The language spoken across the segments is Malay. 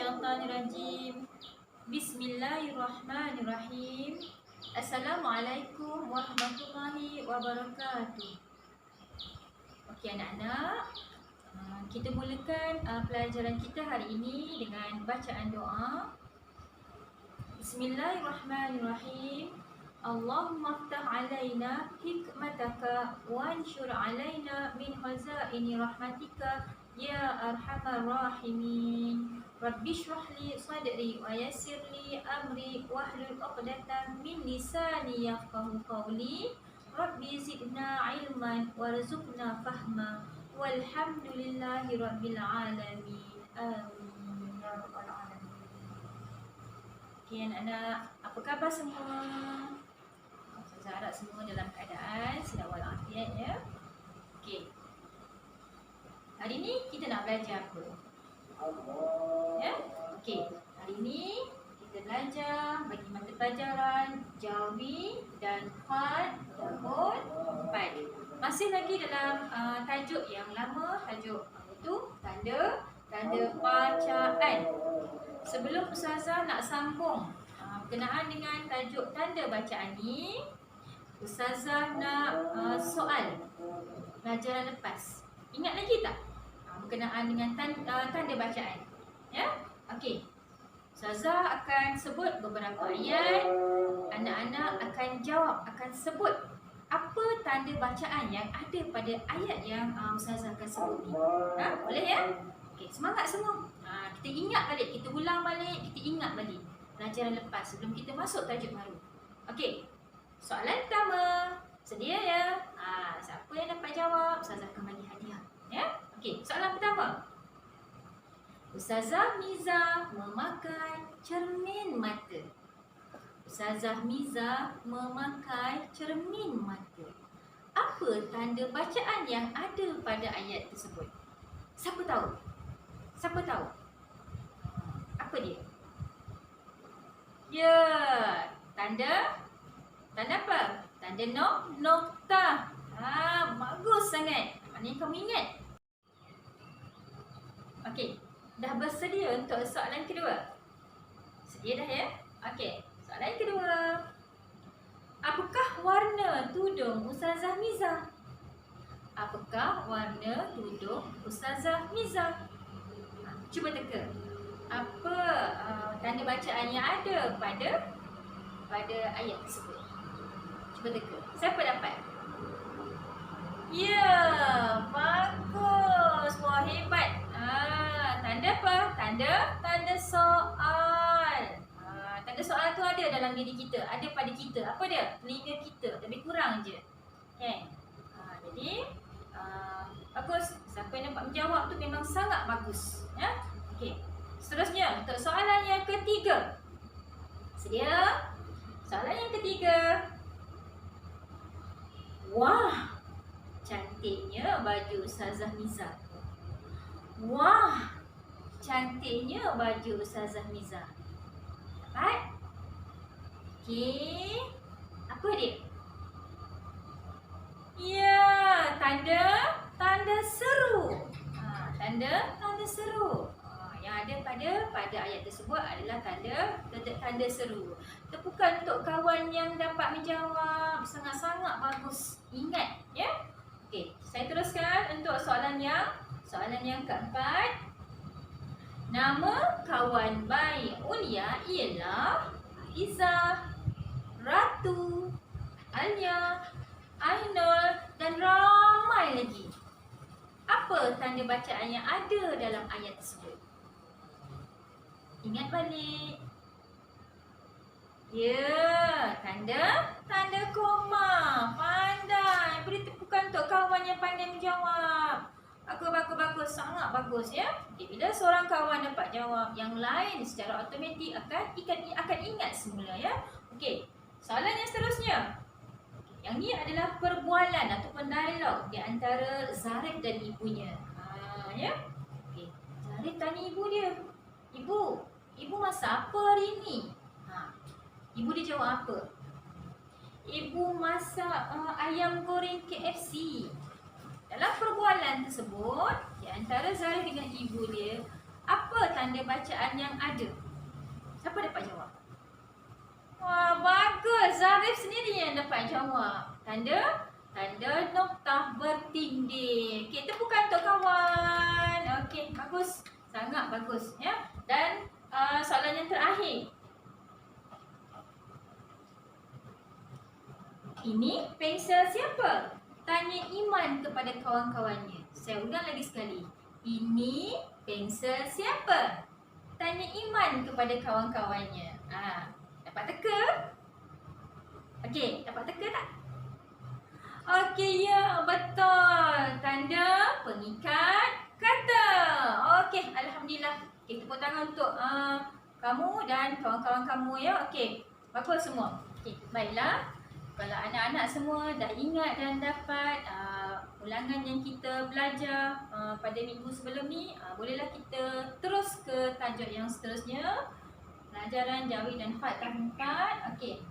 minasyaitanirrajim. Bismillahirrahmanirrahim. Assalamualaikum warahmatullahi wabarakatuh. Okey anak-anak, kita mulakan pelajaran kita hari ini dengan bacaan doa. Bismillahirrahmanirrahim. Allahumma ftah alaina hikmataka wanshur alaina min khazaini rahmatika ya arhamar rahimin. Rabbi shrah li sadri wa yassir li amri wahlul 'uqdatam min lisani yafqahu qawli. Rabbi zidna ilman warzuqna fahma walhamdulillahi rabbil alamin. Amin ya rabbal alamin. Okey anak-anak, apa khabar semua? Saya harap semua dalam keadaan sihat walafiat ya. Okey. Hari ni kita nak belajar apa? Ya? Okey. Hari ni kita belajar bagi mata pelajaran Jawi dan Khat tahun 4. Masih lagi dalam tajuk yang lama, tajuk apa tu? Tanda bacaan. Sebelum Ustazah nak sambung berkenaan dengan tajuk tanda bacaan ni, Ustazah nak soal pelajaran lepas. Ingat lagi tak? Berkenaan dengan tanda bacaan. Ya? Okey. Ustazah akan sebut beberapa ayat. Anak-anak akan jawab, akan sebut apa tanda bacaan yang ada pada ayat yang Ustazah akan sebut ni. Boleh ya? Okey, semangat semua. Kita ingat balik, kita ulang balik, kita ingat balik pelajaran lepas sebelum kita masuk tajuk baru. Okey. Soalan pertama. Sedia ya? Siapa yang dapat jawab, Ustazah akan bagi hadiah. Ya? Okey, soalan pertama. Ustazah Miza memakai cermin mata. Ustazah Miza memakai cermin mata. Apa tanda bacaan yang ada pada ayat tersebut? Siapa tahu? Siapa tahu? Apa dia? Ya, tanda apa? Tanda nokta. Bagus sangat. Maknanya kamu ingat. Okey, dah bersedia untuk soalan kedua? Sedia dah ya? Okey, soalan kedua. Apakah warna tudung Ustazah Miza? Apakah warna tudung Ustazah Miza? Cuba teka. Apa tanda bacaan yang ada pada ayat tersebut? Cuba teka. Siapa dapat? Ya, bagus. Wah, hebat. Tanda apa? Tanda soal. Tanda soal tu ada dalam diri kita, ada pada kita. Apa dia? Telinga kita, tapi kurang je. Okay. Jadi bagus. Siapa yang dapat menjawab tu memang sangat bagus. Ya. Okey. Seterusnya untuk soalan yang ketiga. Sedia? Soalan yang ketiga. Wah, cantiknya baju Ustazah Miza. Wah, cantiknya baju Ustazah Miza. Dapat? Okey. Apa dia? Ya, tanda seru. Tanda seru. Yang ada pada ayat tersebut adalah tanda seru. Tepukan untuk kawan yang dapat menjawab. Sangat-sangat bagus. Ingat ya. Okey, saya teruskan untuk soalan yang keempat. Nama kawan bayi Ulia ialah Izzah, Ratu, Alia, Ainul dan ramai lagi. Apa tanda bacaan yang ada dalam ayat tersebut? Ingat balik. Ya, tanda koma. Pandai. Beri tepukan untuk kawan yang pandai menjawab. Bagus. Sangat bagus ya. Okay, bila seorang kawan dapat jawab, yang lain secara automatik akan ingat semula ya. Okey. Soalan yang seterusnya. Yang ni adalah perbualan ataupun dialog di antara Zarif dan ibunya. Ya. Okey. Zarif tanya ibu dia. Ibu masak apa hari ni? Ibu dia jawab apa? Ibu masak ayam goreng KFC. Dalam perbualan tersebut, di antara Zarif dengan ibu dia, apa tanda bacaan yang ada? Siapa dapat jawab? Wah, bagus. Zarif sendiri yang dapat jawab. Tanda noktah bertindih. Okey, tepukan untuk kawan. Okey, bagus. Sangat bagus ya. Dan soalan yang terakhir. Ini pensel siapa? Tanya Iman kepada kawan-kawannya. Saya ulang lagi sekali. Ini pensel siapa? Tanya Iman kepada kawan-kawannya. Dapat teka? Okey, dapat teka tak? Okey, ya, betul. Tanda pengikat kata. Okey, alhamdulillah. Okey, tepuk tangan untuk kamu dan kawan-kawan kamu ya. Okey, bagus semua. Okey, baiklah. Kalau anak-anak semua dah ingat dan dapat ulangan yang kita belajar pada minggu sebelum ni, bolehlah kita terus ke tajuk yang seterusnya. Pelajaran Jawid dan Fad tahun 4. Okey.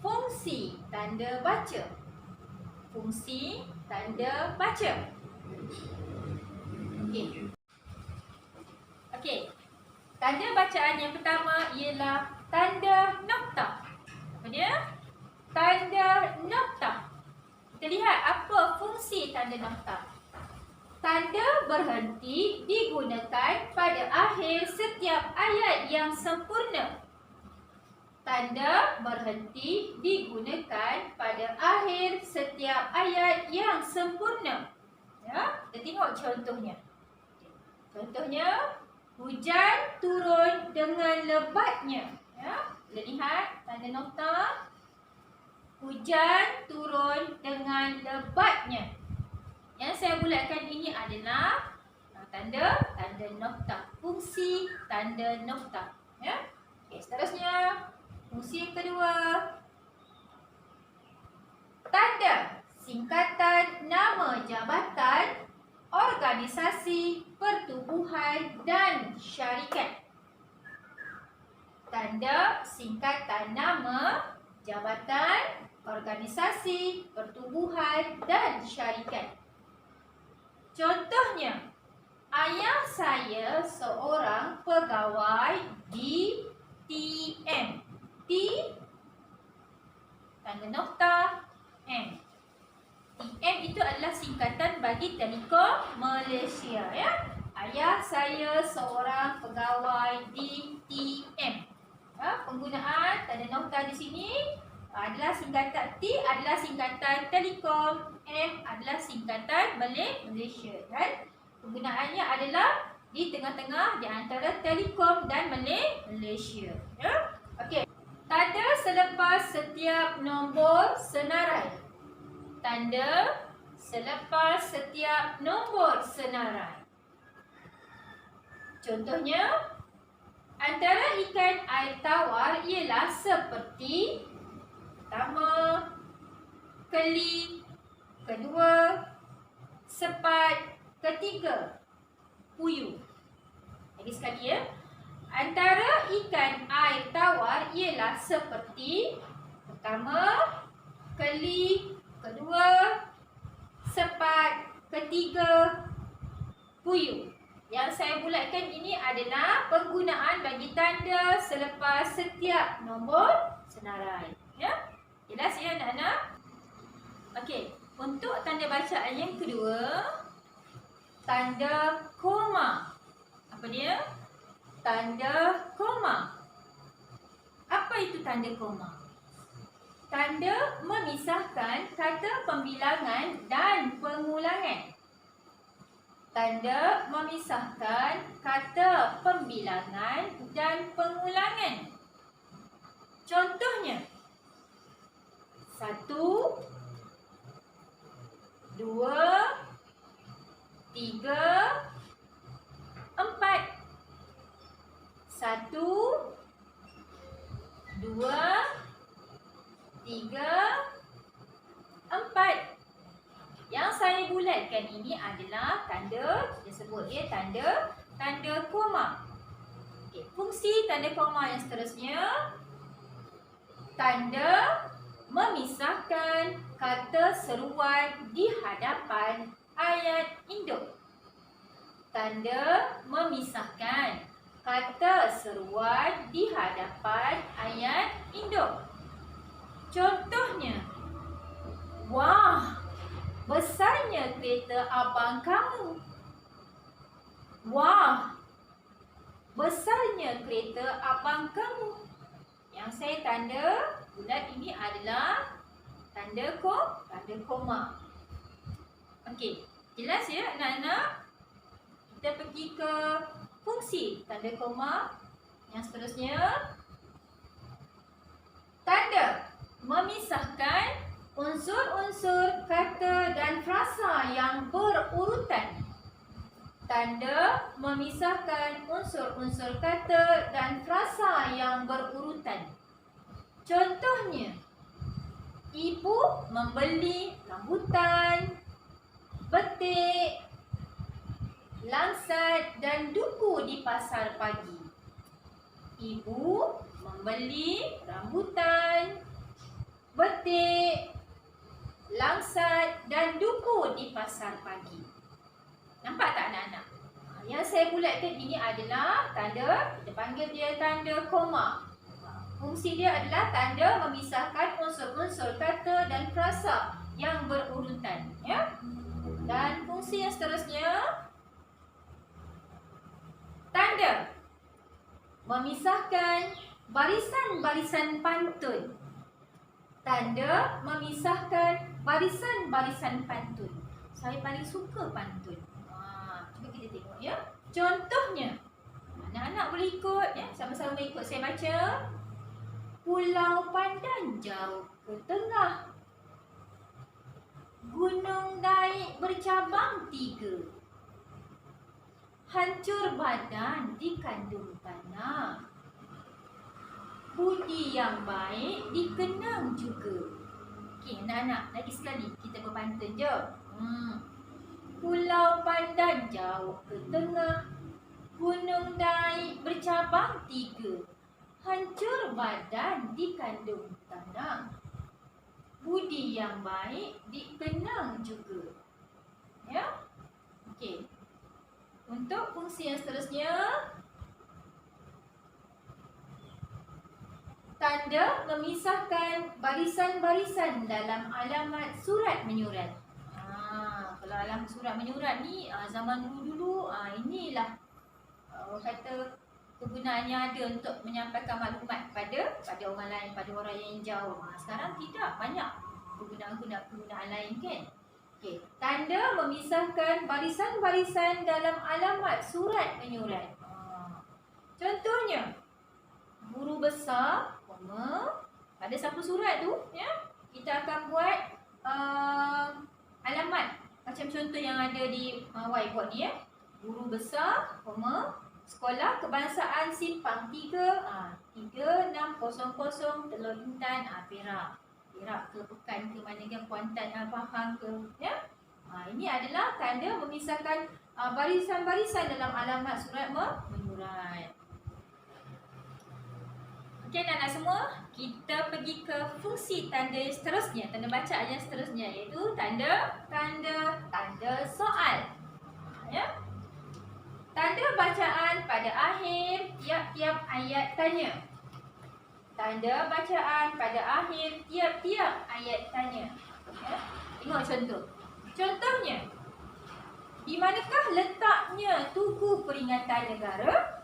Fungsi tanda baca. Fungsi tanda baca. Okey. Okey. Tanda bacaan yang pertama ialah tanda noktah. Apa dia? Tanda noktah. Kita lihat apa fungsi tanda noktah. Tanda berhenti digunakan pada akhir setiap ayat yang sempurna. Tanda berhenti digunakan pada akhir setiap ayat yang sempurna. Ya, kita tengok contohnya. Contohnya, hujan turun dengan lebatnya. Ya, kita lihat tanda noktah. Hujan turun dengan lebatnya. Yang saya bulatkan ini adalah tanda noktah. Fungsi tanda noktah. Ya. Okey, seterusnya fungsi yang kedua. Tanda singkatan nama jabatan, organisasi, pertubuhan dan syarikat. Tanda singkatan nama jabatan, organisasi, pertubuhan dan syarikat. Contohnya, ayah saya seorang pegawai di TM. T, tanda noktah, M. TM itu adalah singkatan bagi Telekom Malaysia. Ya? Ayah saya seorang pegawai di TM. Ya? Penggunaan tanda noktah di sini adalah singkatan T adalah singkatan Telekom, M adalah singkatan Malaysia, dan penggunaannya adalah di tengah-tengah di antara Telekom dan Malaysia. Ya? Okey. Tanda selepas setiap nombor senarai. Tanda selepas setiap nombor senarai. Contohnya, antara ikan air tawar ialah seperti pertama, keli, kedua, sepat, ketiga, puyuh. Lagi sekali ya. Antara ikan air tawar ialah seperti pertama, keli, kedua, sepat, ketiga, puyuh. Yang saya bulatkan ini adalah penggunaan bagi tanda selepas setiap nombor senarai. Ya? Jelas ya anak-anak? Okey, untuk tanda bacaan yang kedua, tanda koma. Apa dia? Tanda koma. Apa itu tanda koma? Tanda memisahkan kata pembilangan dan pengulangan. Tanda memisahkan kata pembilangan dan pengulangan. Contohnya, 1, 2, 3, 4. 1, 2, 3, 4. Yang saya bulatkan ini adalah tanda, kita sebut dia tanda koma. Okey, fungsi tanda koma yang seterusnya, tanda memisahkan kata seruan di hadapan ayat induk. tanda memisahkan. Kata seruan di hadapan ayat induk. Contohnya, wah, besarnya kereta abang kamu. Wah, besarnya kereta abang kamu. Yang saya tanda bulat ini adalah tanda koma. Okey, jelas ya anak-anak? Kita pergi ke fungsi tanda koma. Yang seterusnya, tanda memisahkan unsur-unsur kata dan frasa yang berurutan. Tanda memisahkan unsur-unsur kata dan frasa yang berurutan. Contohnya, ibu membeli rambutan, betik, langsat dan duku di pasar pagi. Ibu membeli rambutan, betik, langsat dan duku di pasar pagi. Nampak tak anak-anak? Yang saya bulatkan ini adalah tanda, kita panggil dia tanda koma. Fungsi dia adalah tanda memisahkan unsur-unsur kata dan frasa yang berurutan, ya. Dan fungsi yang seterusnya, tanda memisahkan barisan-barisan pantun. Tanda memisahkan barisan-barisan pantun. Saya paling suka pantun. Cuba kita tengok ya. Contohnya, anak-anak boleh ikut ya, sama-sama ikut saya baca. Pulau Pandan jauh ke tengah, gunung naik bercabang 3, hancur badan dikandung tanah, budi yang baik dikenang juga. Okey anak-anak, lagi sekali kita berpantun je. Pulau Pandan jauh ke tengah, gunung naik bercabang 3, hancur badan dikandung tanah, budi yang baik dikenang juga. Ya? Okey. Untuk fungsi yang seterusnya, tanda memisahkan barisan-barisan dalam alamat surat menyurat. Kalau alamat surat menyurat ni zaman dulu-dulu inilah kata kegunaannya ada untuk menyampaikan maklumat pada orang lain, pada orang yang jauh. Sekarang tidak, banyak penggunaan lain kan. Okey, tanda memisahkan barisan-barisan dalam alamat surat menyurat. Contohnya, guru besar, pada sapu surat tu ya, kita akan buat alamat macam contoh yang ada di whiteboard ni ya. Guru besar, sekolah kebangsaan Simpang 3, 3600 Telur Intan, Perak. Perak ke Pekan ke mana ke Kuantan, Pahang ke ya. Ini adalah tanda memisahkan barisan-barisan dalam alamat surat menyurat. Okey anak-anak semua, kita pergi ke fungsi tanda yang seterusnya, tanda bacaan yang seterusnya, iaitu tanda soal. Ya. Tanda bacaan pada akhir tiap-tiap ayat tanya. Tanda bacaan pada akhir tiap-tiap ayat tanya. Ya. Tengok contoh. Contohnya, di manakah letaknya Tugu Peringatan Negara?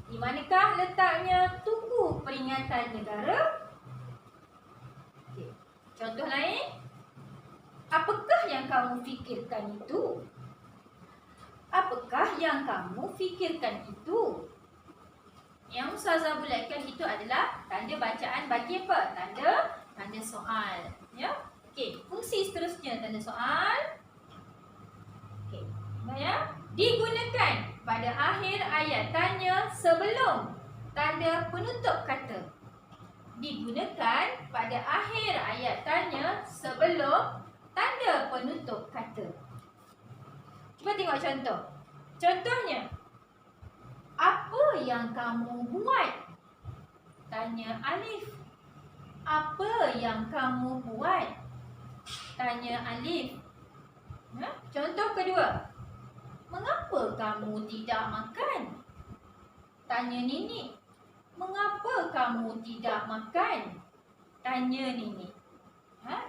Di manakah letaknya Tugu Peringatan Negara? Okay. Contoh lain. Apakah yang kamu fikirkan itu? Apakah yang kamu fikirkan itu? Yang Ustazah bulatkan itu adalah tanda bacaan bagi apa? Tanda soal. Ya. Okey, fungsi seterusnya tanda soal. Okey. Ya. Digunakan pada akhir ayat tanya sebelum tanda penutup kata. Digunakan pada akhir ayat tanya sebelum tanda penutup kata. Cuba tengok contoh. Contohnya, apa yang kamu buat? Tanya Alif. Apa yang kamu buat? Tanya Alif. Ya? Contoh kedua. Mengapa kamu tidak makan? Tanya Nini. Mengapa kamu tidak makan? Tanya Nini.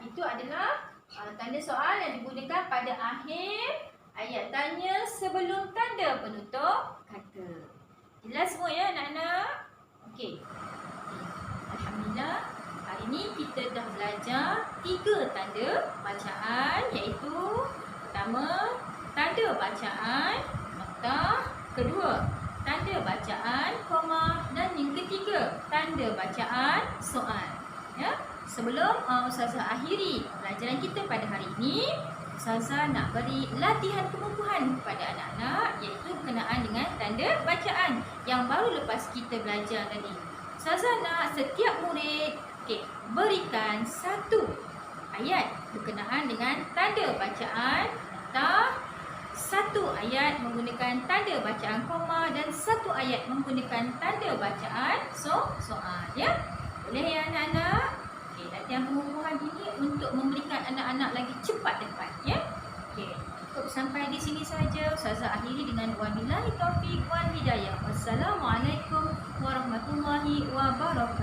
Itu adalah tanda soal yang digunakan pada akhir ayat tanya sebelum tanda penutup kata. Jelas semua ya anak-anak? Okey. Alhamdulillah, hari ini kita dah belajar 3 tanda bacaan, iaitu pertama, tanda bacaan noktah, kedua, tanda bacaan koma, dan yang ketiga, tanda bacaan soal. Ya, sebelum Ustazah akhiri pelajaran kita pada hari ini, Ustazah nak beri latihan pengukuhan kepada anak-anak, iaitu berkenaan dengan tanda bacaan yang baru lepas kita belajar tadi. Ustazah nak setiap murid berikan 1 ayat berkenaan dengan tanda bacaan noktah, 1 ayat menggunakan tanda bacaan koma, dan 1 ayat menggunakan tanda bacaan soal. Ya, boleh ya anak-anak? Latihan pengukuhan ini untuk memberikan anak-anak lagi cepat dapat. Ya, cukup sampai di sini saja. Ustazah akhiri dengan wabillahi taufiq wal hidayah. Wassalamualaikum warahmatullahi wabarakatuh.